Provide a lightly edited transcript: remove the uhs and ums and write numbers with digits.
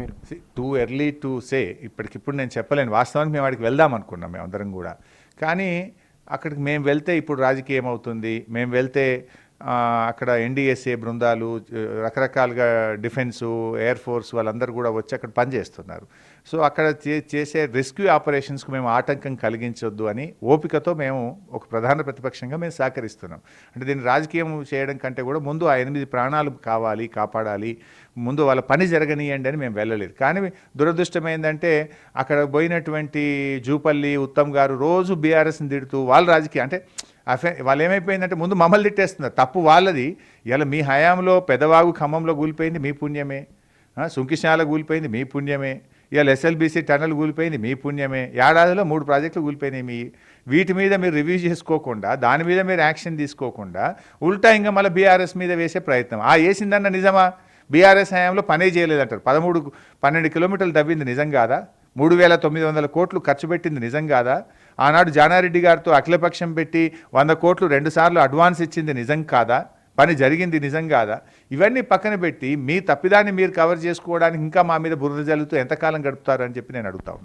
మీరు? Too early to say, ఇప్పటికిప్పుడు నేను చెప్పలేను. వాస్తవానికి మేము వాడికి వెళ్దాం అనుకున్నాం మేమందరం కూడా. కానీ అక్కడికి మేము వెళ్తే ఇప్పుడు రాజకీయం అవుతుంది. మేము వెళ్తే అక్కడ ఎన్డీఎస్ఏ బృందాలు రకరకాలుగా డిఫెన్సు, ఎయిర్ ఫోర్స్ వాళ్ళందరూ కూడా వచ్చి అక్కడ పనిచేస్తున్నారు. సో అక్కడ చేసే రెస్క్యూ ఆపరేషన్స్కు మేము ఆటంకం కలిగించొద్దు అని ఓపికతో మేము ఒక ప్రధాన ప్రతిపక్షంగా మేము సహకరిస్తున్నాం. అంటే దీన్ని రాజకీయం చేయడం కంటే కూడా ముందు ఆ 8 ప్రాణాలు కావాలి, కాపాడాలి, ముందు వాళ్ళ పని జరగనీయండి అని మేము వెళ్ళలేదు. కానీ దురదృష్టం ఏంటంటే అక్కడ పోయినటువంటి జూపల్లి ఉత్తమ్ గారు రోజు బీఆర్ఎస్ని తిడుతూ వాళ్ళ రాజకీయం అంటే వాళ్ళు ఏమైపోయిందంటే ముందు మమ్మల్ని తిట్టేస్తున్నారు. తప్పు వాళ్ళది. ఇలా మీ హయాంలో పెదవాగు ఖమ్మంలో కూలిపోయింది మీ పుణ్యమే, సుంకిశాల కూలిపోయింది మీ పుణ్యమే, ఇవాళ ఎస్ఎల్బీసీ టన్నల్ కూలిపోయింది మీ పుణ్యమే, ఏడాదిలో 3 ప్రాజెక్టులు కూలిపోయినాయి మీ. వీటి మీద మీరు రివ్యూ చేసుకోకుండా, దాని మీద మీరు యాక్షన్ తీసుకోకుండా ఉల్టా ఇంకా మళ్ళీ బీఆర్ఎస్ మీద వేసే ప్రయత్నం. వేసిందన్న నిజమా? బీఆర్ఎస్ హయాంలో పనే చేయలేదంటారు. 12 కిలోమీటర్లు తవ్వింది నిజం కాదా? 3,900 కోట్లు ఖర్చు పెట్టింది నిజం కాదా? ఆనాడు జానారెడ్డి గారితో అఖిలపక్షం పెట్టి 100 కోట్లు 2 సార్లు అడ్వాన్స్ ఇచ్చింది నిజం కాదా? పని జరిగింది నిజం కాదా? ఇవన్నీ పక్కన పెట్టి మీ తప్పిదాన్ని మీరు కవర్ చేసుకోవడానికి ఇంకా మా మీద బురద జల్లుతూ ఎంతకాలం గడుపుతారని చెప్పి నేను అడుగుతాను.